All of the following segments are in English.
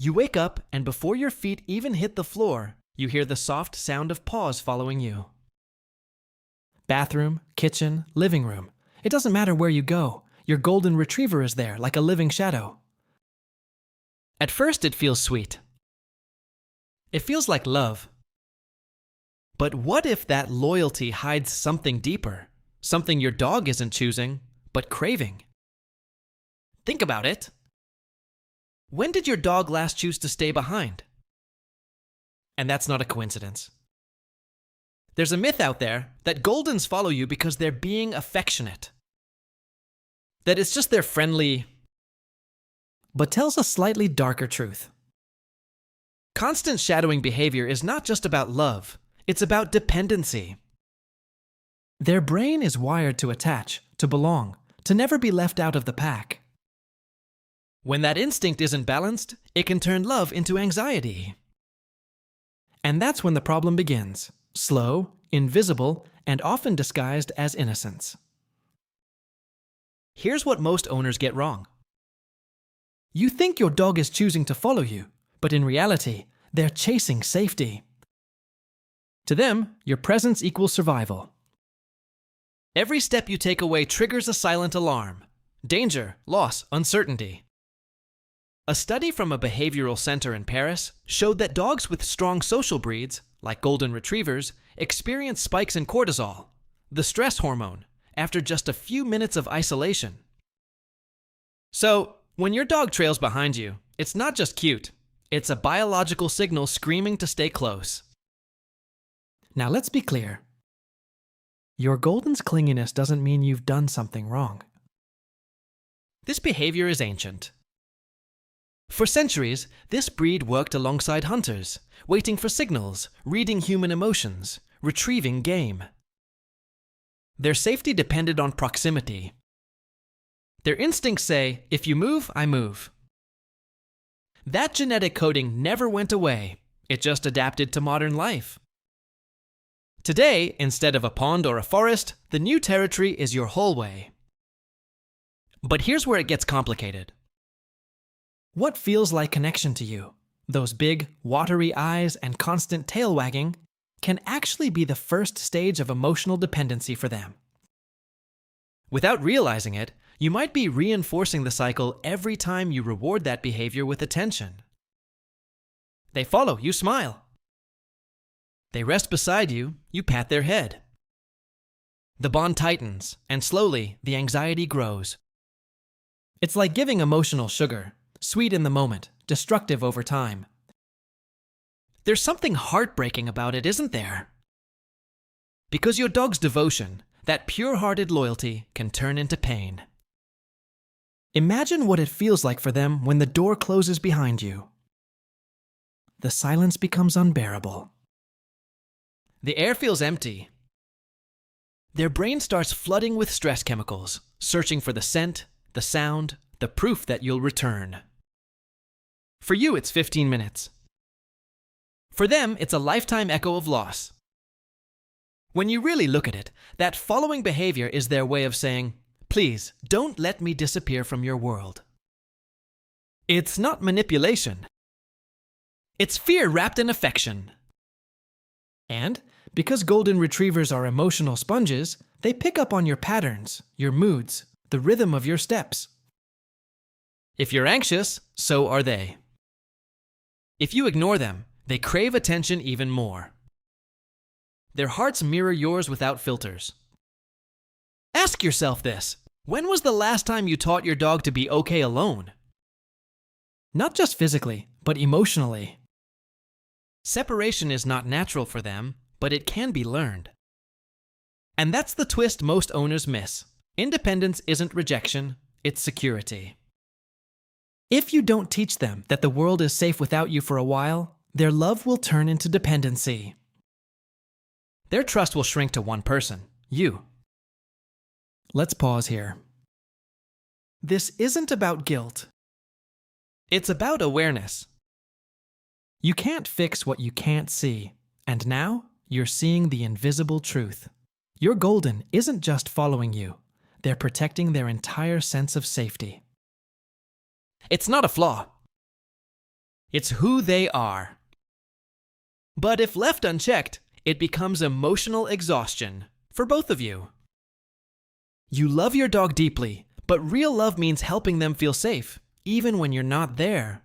You wake up, and before your feet even hit the floor, you hear the soft sound of paws following you. Bathroom, kitchen, living room. It doesn't matter where you go. Your golden retriever is there like a living shadow. At first, it feels sweet. It feels like love. But what if that loyalty hides something deeper? Something your dog isn't choosing, but craving? Think about it. When did your dog last choose to stay behind? And that's not a coincidence. There's a myth out there that Goldens follow you because they're being affectionate. That it's just their friendly, but tells a slightly darker truth. Constant shadowing behavior is not just about love, it's about dependency. Their brain is wired to attach, to belong, to never be left out of the pack. When that instinct isn't balanced, it can turn love into anxiety. And that's when the problem begins. Slow, invisible, and often disguised as innocence. Here's what most owners get wrong. You think your dog is choosing to follow you, but in reality, they're chasing safety. To them, your presence equals survival. Every step you take away triggers a silent alarm. Danger, loss, uncertainty. A study from a behavioral center in Paris showed that dogs with strong social breeds, like golden retrievers, experience spikes in cortisol, the stress hormone, after just a few minutes of isolation. So, when your dog trails behind you, it's not just cute. It's a biological signal screaming to stay close. Now let's be clear. Your golden's clinginess doesn't mean you've done something wrong. This behavior is ancient. For centuries, this breed worked alongside hunters, waiting for signals, reading human emotions, retrieving game. Their safety depended on proximity. Their instincts say, if you move, I move. That genetic coding never went away. It just adapted to modern life. Today, instead of a pond or a forest, the new territory is your hallway. But here's where it gets complicated. What feels like connection to you, those big, watery eyes and constant tail wagging, can actually be the first stage of emotional dependency for them. Without realizing it, you might be reinforcing the cycle every time you reward that behavior with attention. They follow, you smile. They rest beside you, you pat their head. The bond tightens, and slowly, the anxiety grows. It's like giving emotional sugar, sweet in the moment, destructive over time. There's something heartbreaking about it, isn't there? Because your dog's devotion, that pure-hearted loyalty, can turn into pain. Imagine what it feels like for them when the door closes behind you. The silence becomes unbearable. The air feels empty. Their brain starts flooding with stress chemicals, searching for the scent, the sound, the proof that you'll return. For you, it's 15 minutes. For them, it's a lifetime echo of loss. When you really look at it, that following behavior is their way of saying, please, don't let me disappear from your world. It's not manipulation. It's fear wrapped in affection. And because golden retrievers are emotional sponges, they pick up on your patterns, your moods, the rhythm of your steps. If you're anxious, so are they. If you ignore them, they crave attention even more. Their hearts mirror yours without filters. Ask yourself this: when was the last time you taught your dog to be okay alone? Not just physically, but emotionally. Separation is not natural for them, but it can be learned. And that's the twist most owners miss. Independence isn't rejection, it's security. If you don't teach them that the world is safe without you for a while, their love will turn into dependency. Their trust will shrink to one person, you. Let's pause here. This isn't about guilt. It's about awareness. You can't fix what you can't see, and now you're seeing the invisible truth. Your golden isn't just following you, they're protecting their entire sense of safety. It's not a flaw. It's who they are. But if left unchecked, it becomes emotional exhaustion for both of you. You love your dog deeply, but real love means helping them feel safe, even when you're not there.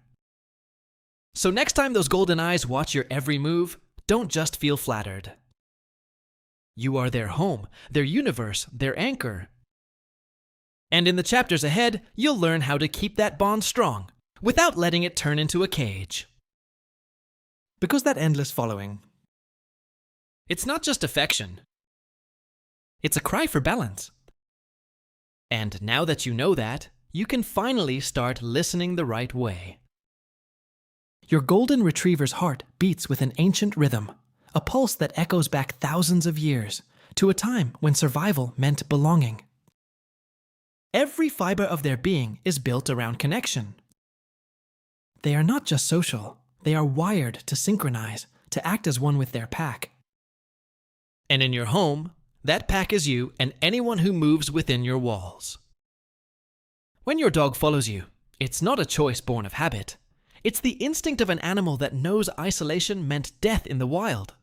So next time those golden eyes watch your every move, don't just feel flattered. You are their home, their universe, their anchor. And in the chapters ahead, you'll learn how to keep that bond strong without letting it turn into a cage. Because that endless following, it's not just affection. It's a cry for balance. And now that you know that, you can finally start listening the right way. Your golden retriever's heart beats with an ancient rhythm, a pulse that echoes back thousands of years to a time when survival meant belonging. Every fiber of their being is built around connection. They are not just social, they are wired to synchronize, to act as one with their pack. And in your home, that pack is you and anyone who moves within your walls. When your dog follows you, it's not a choice born of habit. It's the instinct of an animal that knows isolation meant death in the wild.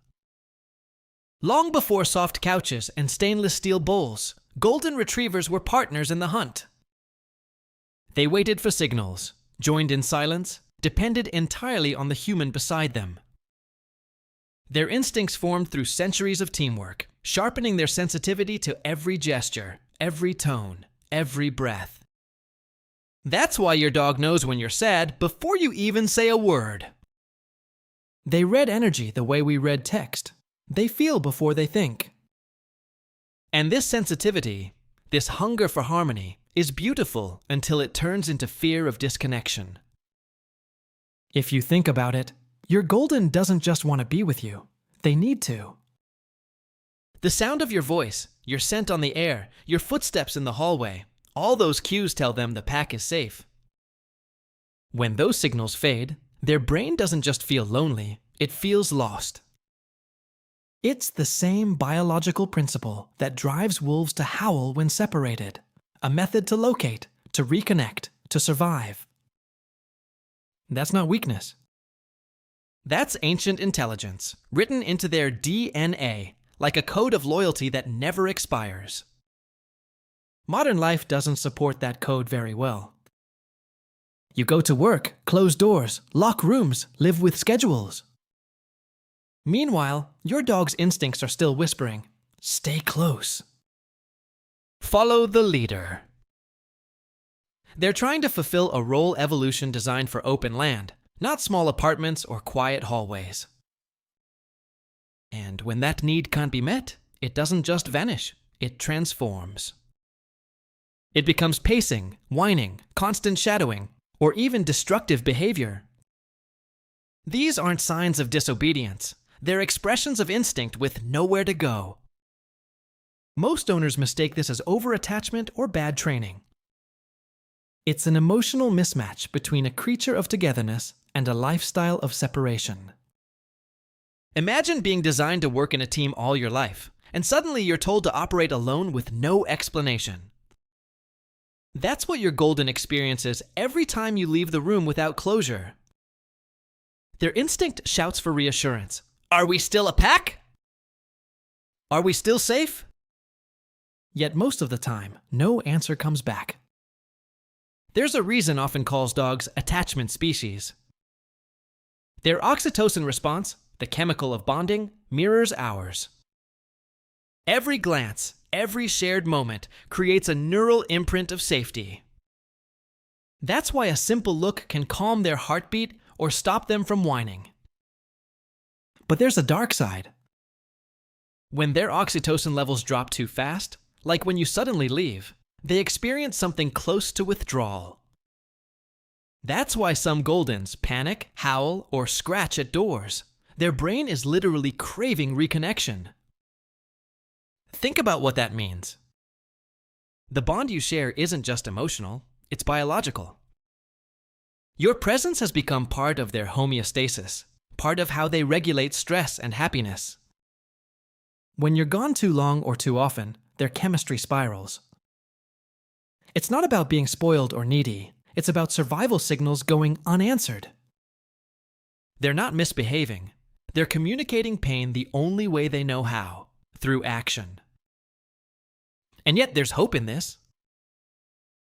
Long before soft couches and stainless steel bowls, golden retrievers were partners in the hunt. They waited for signals, joined in silence, depended entirely on the human beside them. Their instincts formed through centuries of teamwork, sharpening their sensitivity to every gesture, every tone, every breath. That's why your dog knows when you're sad before you even say a word. They read energy the way we read text. They feel before they think. And this sensitivity, this hunger for harmony, is beautiful until it turns into fear of disconnection. If you think about it, your golden doesn't just want to be with you. They need to. The sound of your voice, your scent on the air, your footsteps in the hallway, all those cues tell them the pack is safe. When those signals fade, their brain doesn't just feel lonely, it feels lost. It's the same biological principle that drives wolves to howl when separated, a method to locate, to reconnect, to survive. That's not weakness. That's ancient intelligence, written into their DNA, like a code of loyalty that never expires. Modern life doesn't support that code very well. You go to work, close doors, lock rooms, live with schedules. Meanwhile, your dog's instincts are still whispering, stay close. Follow the leader. They're trying to fulfill a role evolution designed for open land, not small apartments or quiet hallways. And when that need can't be met, it doesn't just vanish, it transforms. It becomes pacing, whining, constant shadowing, or even destructive behavior. These aren't signs of disobedience. They're expressions of instinct with nowhere to go. Most owners mistake this as over-attachment or bad training. It's an emotional mismatch between a creature of togetherness and a lifestyle of separation. Imagine being designed to work in a team all your life, and suddenly you're told to operate alone with no explanation. That's what your golden experiences every time you leave the room without closure. Their instinct shouts for reassurance. Are we still a pack? Are we still safe? Yet most of the time, no answer comes back. There's a reason often calls dogs attachment species. Their oxytocin response, the chemical of bonding, mirrors ours. Every glance, every shared moment creates a neural imprint of safety. That's why a simple look can calm their heartbeat or stop them from whining. But there's a dark side. When their oxytocin levels drop too fast, like when you suddenly leave, they experience something close to withdrawal. That's why some Goldens panic, howl, or scratch at doors. Their brain is literally craving reconnection. Think about what that means. The bond you share isn't just emotional, it's biological. Your presence has become part of their homeostasis, part of how they regulate stress and happiness. When you're gone too long or too often, their chemistry spirals. It's not about being spoiled or needy, it's about survival signals going unanswered. They're not misbehaving. They're communicating pain the only way they know how, through action. And yet there's hope in this.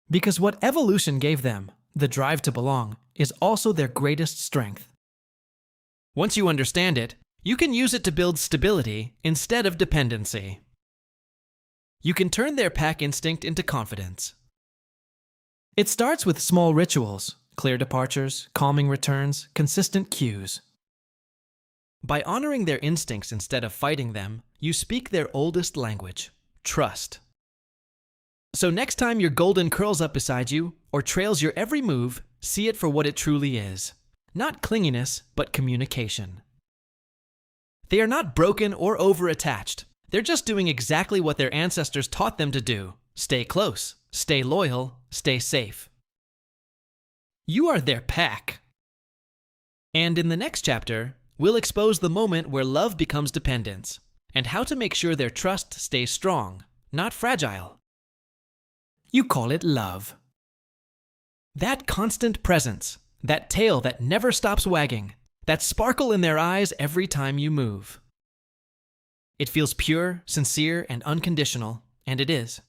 Because what evolution gave them, the drive to belong, is also their greatest strength. Once you understand it, you can use it to build stability instead of dependency. You can turn their pack instinct into confidence. It starts with small rituals, clear departures, calming returns, consistent cues. By honoring their instincts instead of fighting them, you speak their oldest language, trust. So next time your golden curls up beside you or trails your every move, see it for what it truly is. Not clinginess, but communication. They are not broken or over-attached. They're just doing exactly what their ancestors taught them to do. Stay close, stay loyal, stay safe. You are their pack. And in the next chapter, we'll expose the moment where love becomes dependence and how to make sure their trust stays strong, not fragile. You call it love. That constant presence, that tail that never stops wagging, that sparkle in their eyes every time you move. It feels pure, sincere, and unconditional, and it is.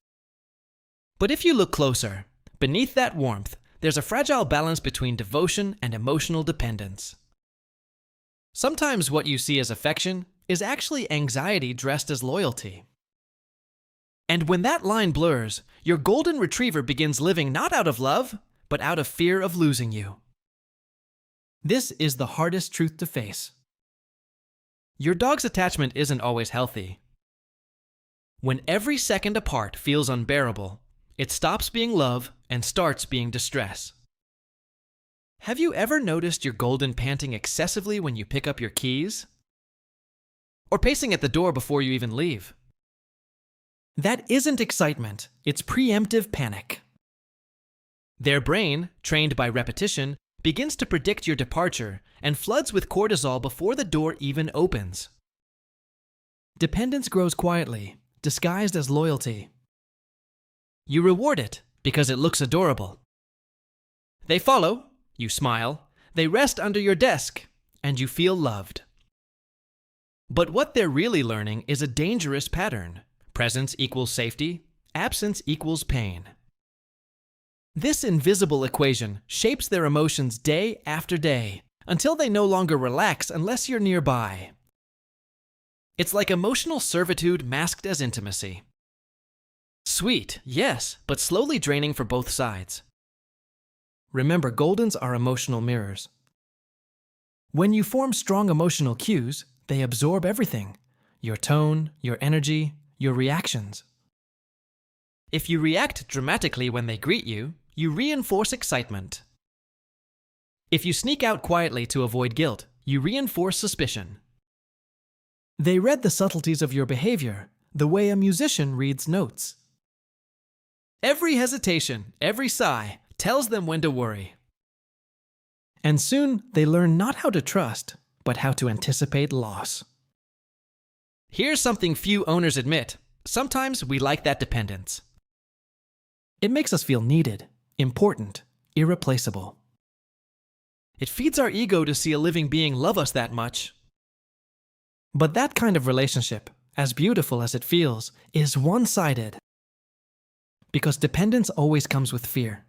But if you look closer, beneath that warmth, there's a fragile balance between devotion and emotional dependence. Sometimes what you see as affection is actually anxiety dressed as loyalty. And when that line blurs, your golden retriever begins living not out of love, but out of fear of losing you. This is the hardest truth to face. Your dog's attachment isn't always healthy. When every second apart feels unbearable, it stops being love and starts being distress. Have you ever noticed your golden panting excessively when you pick up your keys? Or pacing at the door before you even leave? That isn't excitement, it's preemptive panic. Their brain, trained by repetition, begins to predict your departure and floods with cortisol before the door even opens. Dependence grows quietly, disguised as loyalty. You reward it because it looks adorable. They follow, you smile, they rest under your desk, and you feel loved. But what they're really learning is a dangerous pattern. Presence equals safety, absence equals pain. This invisible equation shapes their emotions day after day until they no longer relax unless you're nearby. It's like emotional servitude masked as intimacy. Sweet, yes, but slowly draining for both sides. Remember, Goldens are emotional mirrors. When you form strong emotional cues, they absorb everything: your tone, your energy, your reactions. If you react dramatically when they greet you, you reinforce excitement. If you sneak out quietly to avoid guilt, you reinforce suspicion. They read the subtleties of your behavior, the way a musician reads notes. Every hesitation, every sigh, tells them when to worry. And soon they learn not how to trust, but how to anticipate loss. Here's something few owners admit. Sometimes we like that dependence. It makes us feel needed, important, irreplaceable. It feeds our ego to see a living being love us that much. But that kind of relationship, as beautiful as it feels, is one-sided. Because dependence always comes with fear.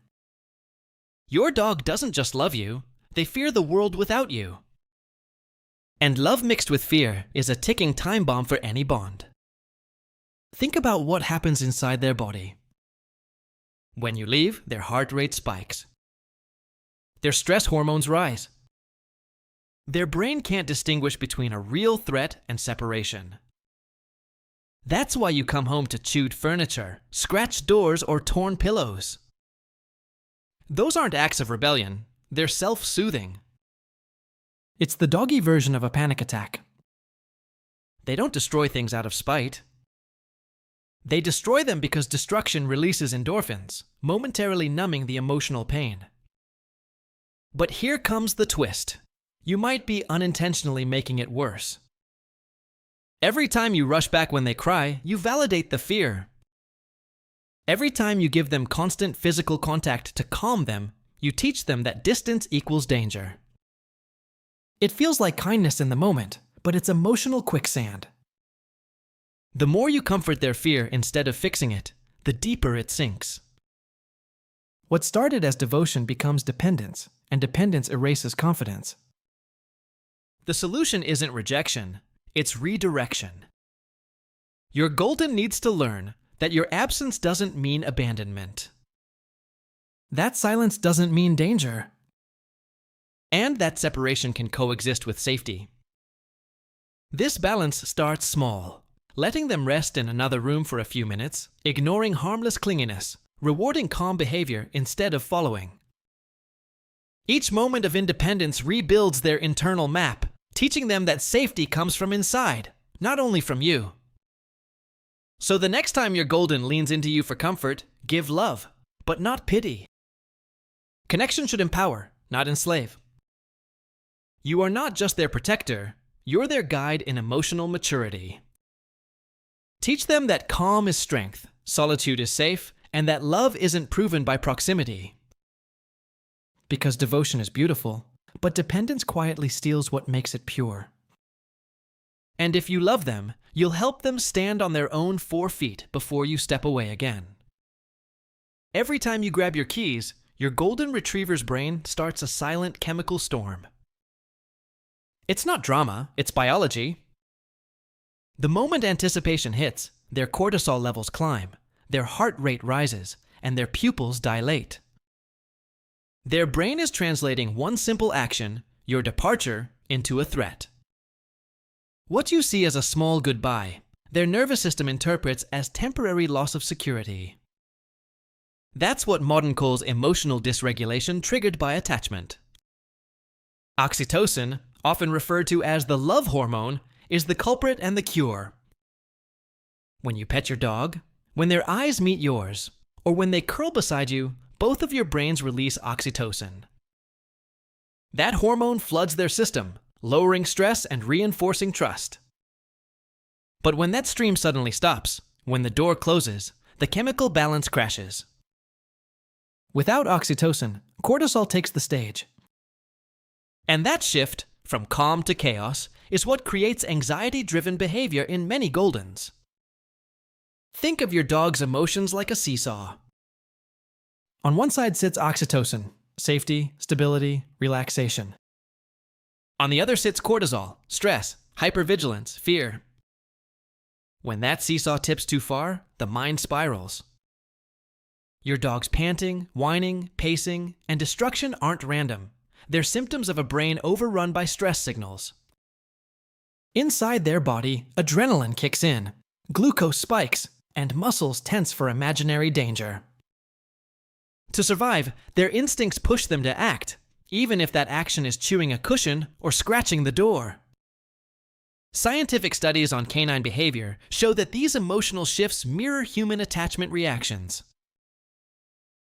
Your dog doesn't just love you, they fear the world without you. And love mixed with fear is a ticking time bomb for any bond. Think about what happens inside their body. When you leave, their heart rate spikes. Their stress hormones rise. Their brain can't distinguish between a real threat and separation. That's why you come home to chewed furniture, scratched doors, or torn pillows. Those aren't acts of rebellion, they're self-soothing. It's the doggy version of a panic attack. They don't destroy things out of spite. They destroy them because destruction releases endorphins, momentarily numbing the emotional pain. But here comes the twist. You might be unintentionally making it worse. Every time you rush back when they cry, you validate the fear. Every time you give them constant physical contact to calm them, you teach them that distance equals danger. It feels like kindness in the moment, but it's emotional quicksand. The more you comfort their fear instead of fixing it, the deeper it sinks. What started as devotion becomes dependence, and dependence erases confidence. The solution isn't rejection, it's redirection. Your golden needs to learn that your absence doesn't mean abandonment. That silence doesn't mean danger. And that separation can coexist with safety. This balance starts small, letting them rest in another room for a few minutes, ignoring harmless clinginess, rewarding calm behavior instead of following. Each moment of independence rebuilds their internal map, teaching them that safety comes from inside, not only from you. So the next time your golden leans into you for comfort, give love, but not pity. Connection should empower, not enslave. You are not just their protector, you're their guide in emotional maturity. Teach them that calm is strength, solitude is safe, and that love isn't proven by proximity. Because devotion is beautiful, but dependence quietly steals what makes it pure. And if you love them, you'll help them stand on their own 4 feet before you step away again. Every time you grab your keys, your golden retriever's brain starts a silent chemical storm. It's not drama, it's biology. The moment anticipation hits, their cortisol levels climb, their heart rate rises, and their pupils dilate. Their brain is translating one simple action, your departure, into a threat. What you see as a small goodbye, their nervous system interprets as temporary loss of security. That's what modern calls emotional dysregulation triggered by attachment. Oxytocin, often referred to as the love hormone, is the culprit and the cure. When you pet your dog, when their eyes meet yours, or when they curl beside you, both of your brains release oxytocin. That hormone floods their system, lowering stress and reinforcing trust. But when that stream suddenly stops, when the door closes, the chemical balance crashes. Without oxytocin, cortisol takes the stage. And that shift, from calm to chaos, is what creates anxiety-driven behavior in many Goldens. Think of your dog's emotions like a seesaw. On one side sits oxytocin, safety, stability, relaxation. On the other sits cortisol, stress, hypervigilance, fear. When that seesaw tips too far, the mind spirals. Your dog's panting, whining, pacing, and destruction aren't random. They're symptoms of a brain overrun by stress signals. Inside their body, adrenaline kicks in, glucose spikes, and muscles tense for imaginary danger. To survive, their instincts push them to act, even if that action is chewing a cushion or scratching the door. Scientific studies on canine behavior show that these emotional shifts mirror human attachment reactions.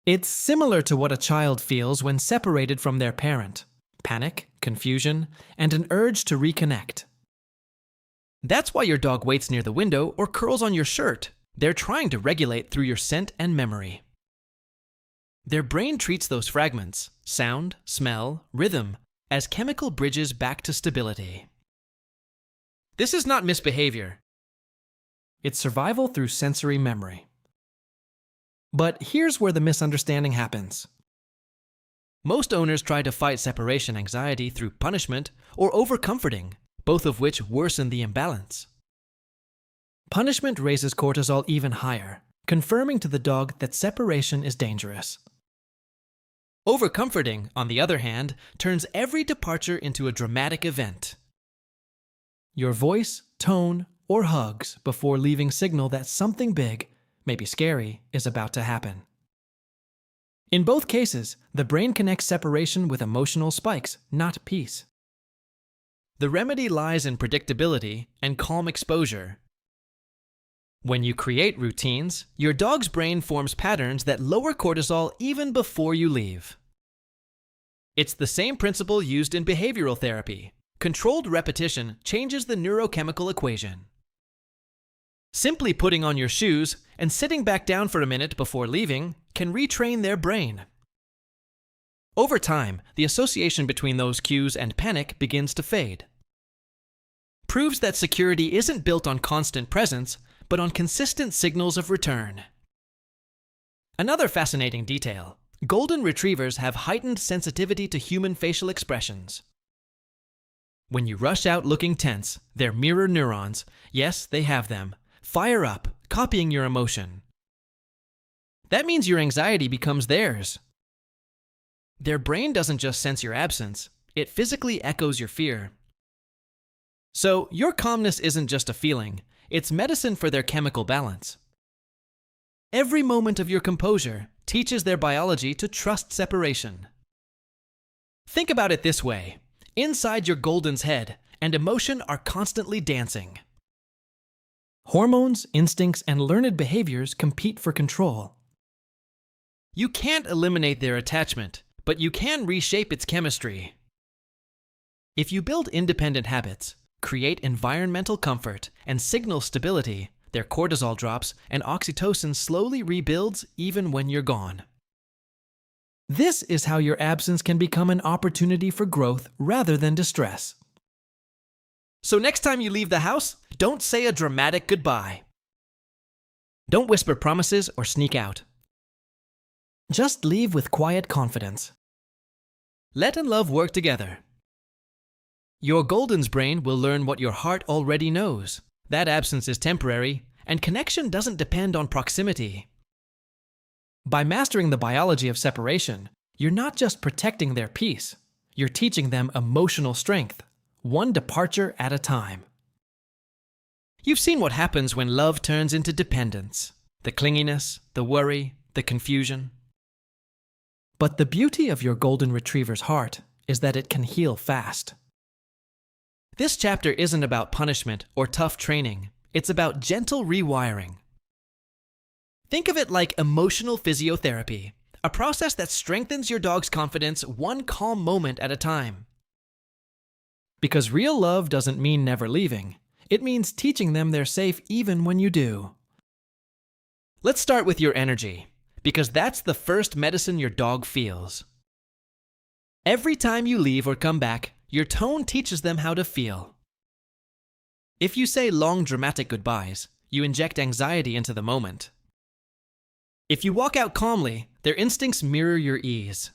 It's similar to what a child feels when separated from their parent: panic, confusion, and an urge to reconnect. That's why your dog waits near the window or curls on your shirt. They're trying to regulate through your scent and memory. Their brain treats those fragments, sound, smell, rhythm, as chemical bridges back to stability. This is not misbehavior. It's survival through sensory memory. But here's where the misunderstanding happens. Most owners try to fight separation anxiety through punishment or overcomforting, both of which worsen the imbalance. Punishment raises cortisol even higher, confirming to the dog that separation is dangerous. Overcomforting, on the other hand, turns every departure into a dramatic event. Your voice, tone, or hugs before leaving signal that something big, maybe scary, is about to happen. In both cases, the brain connects separation with emotional spikes, not peace. The remedy lies in predictability and calm exposure. When you create routines, your dog's brain forms patterns that lower cortisol even before you leave. It's the same principle used in behavioral therapy. Controlled repetition changes the neurochemical equation. Simply putting on your shoes and sitting back down for a minute before leaving can retrain their brain. Over time, the association between those cues and panic begins to fade. Proves that security isn't built on constant presence, but on consistent signals of return. Another fascinating detail: golden retrievers have heightened sensitivity to human facial expressions. When you rush out looking tense, their mirror neurons, yes, they have them, fire up, copying your emotion. That means your anxiety becomes theirs. Their brain doesn't just sense your absence, it physically echoes your fear. So, your calmness isn't just a feeling, it's medicine for their chemical balance. Every moment of your composure teaches their biology to trust separation. Think about it this way: inside your golden's head and emotion are constantly dancing. Hormones, instincts, and learned behaviors compete for control. You can't eliminate their attachment, but you can reshape its chemistry. If you build independent habits, create environmental comfort, and signal stability, their cortisol drops and oxytocin slowly rebuilds even when you're gone. This is how your absence can become an opportunity for growth rather than distress. So next time you leave the house, don't say a dramatic goodbye. Don't whisper promises or sneak out. Just leave with quiet confidence. Let and love work together. Your golden's brain will learn what your heart already knows. That absence is temporary, and connection doesn't depend on proximity. By mastering the biology of separation, you're not just protecting their peace, you're teaching them emotional strength, one departure at a time. You've seen what happens when love turns into dependence: the clinginess, the worry, the confusion. But the beauty of your golden retriever's heart is that it can heal fast. This chapter isn't about punishment or tough training, it's about gentle rewiring. Think of it like emotional physiotherapy, a process that strengthens your dog's confidence one calm moment at a time. Because real love doesn't mean never leaving, it means teaching them they're safe even when you do. Let's start with your energy, because that's the first medicine your dog feels. Every time you leave or come back, your tone teaches them how to feel. If you say long, dramatic goodbyes, you inject anxiety into the moment. If you walk out calmly, their instincts mirror your ease.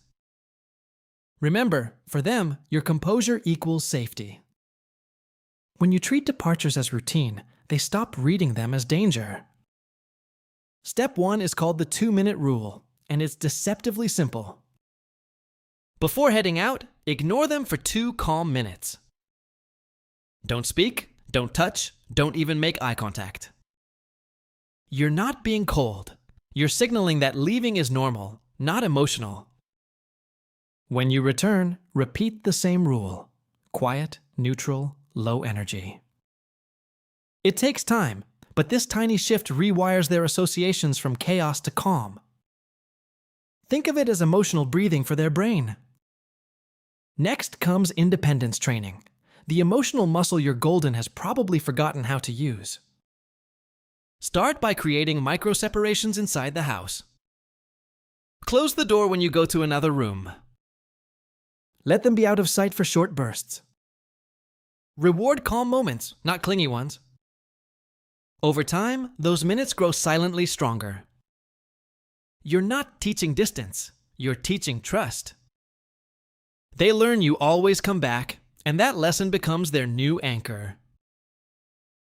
Remember, for them, your composure equals safety. When you treat departures as routine, they stop reading them as danger. Step 1 is called the 2-minute rule, and it's deceptively simple. Before heading out, ignore them for 2 calm minutes. Don't speak, don't touch, don't even make eye contact. You're not being cold. You're signaling that leaving is normal, not emotional. When you return, repeat the same rule: quiet, neutral, low energy. It takes time, but this tiny shift rewires their associations from chaos to calm. Think of it as emotional breathing for their brain. Next comes independence training, the emotional muscle your golden has probably forgotten how to use. Start by creating micro-separations inside the house. Close the door when you go to another room. Let them be out of sight for short bursts. Reward calm moments, not clingy ones. Over time, those minutes grow silently stronger. You're not teaching distance, you're teaching trust. They learn you always come back, and that lesson becomes their new anchor.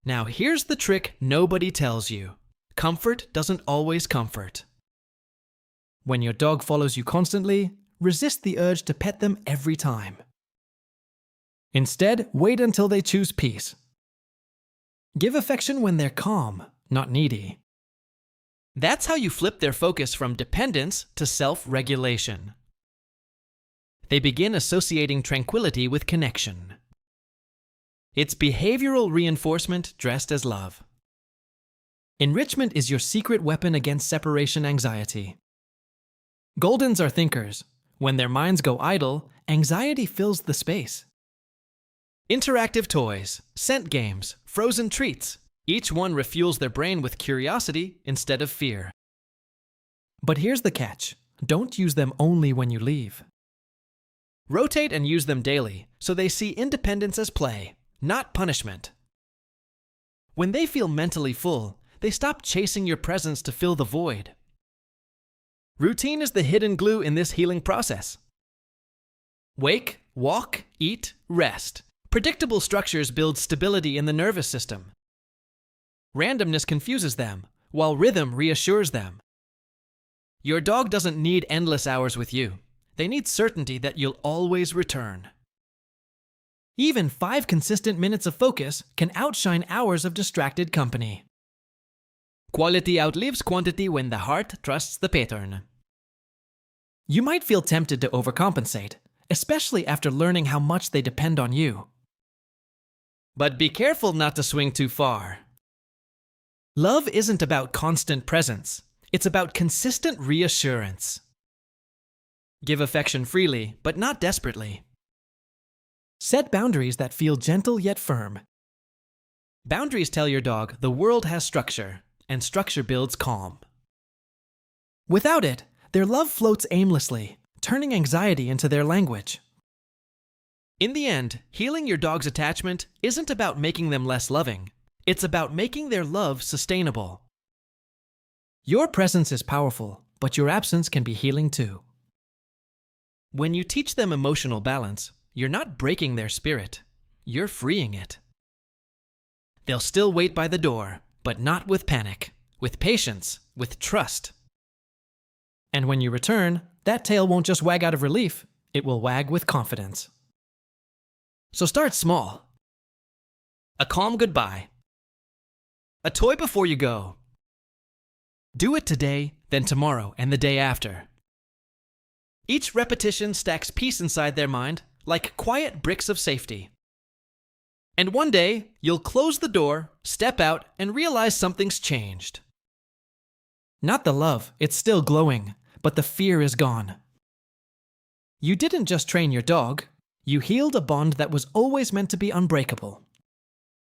Now here's the trick nobody tells you: comfort doesn't always comfort. When your dog follows you constantly, resist the urge to pet them every time. Instead, wait until they choose peace. Give affection when they're calm, not needy. That's how you flip their focus from dependence to self-regulation. They begin associating tranquility with connection. It's behavioral reinforcement dressed as love. Enrichment is your secret weapon against separation anxiety. Goldens are thinkers. When their minds go idle, anxiety fills the space. Interactive toys, scent games, frozen treats, each one refuels their brain with curiosity instead of fear. But here's the catch: don't use them only when you leave. Rotate and use them daily so they see independence as play, not punishment. When they feel mentally full, they stop chasing your presence to fill the void. Routine is the hidden glue in this healing process. Wake, walk, eat, rest. Predictable structures build stability in the nervous system. Randomness confuses them, while rhythm reassures them. Your dog doesn't need endless hours with you. They need certainty that you'll always return. Even 5 consistent minutes of focus can outshine hours of distracted company. Quality outlives quantity when the heart trusts the pattern. You might feel tempted to overcompensate, especially after learning how much they depend on you. But be careful not to swing too far. Love isn't about constant presence. It's about consistent reassurance. Give affection freely, but not desperately. Set boundaries that feel gentle yet firm. Boundaries tell your dog the world has structure, and structure builds calm. Without it, their love floats aimlessly, turning anxiety into their language. In the end, healing your dog's attachment isn't about making them less loving. It's about making their love sustainable. Your presence is powerful, but your absence can be healing too. When you teach them emotional balance, you're not breaking their spirit. You're freeing it. They'll still wait by the door, but not with panic, with patience, with trust. And when you return, that tail won't just wag out of relief, it will wag with confidence. So start small. A calm goodbye. A toy before you go. Do it today, then tomorrow, and the day after. Each repetition stacks peace inside their mind, like quiet bricks of safety. And one day, you'll close the door, step out, and realize something's changed. Not the love, it's still glowing, but the fear is gone. You didn't just train your dog, you healed a bond that was always meant to be unbreakable.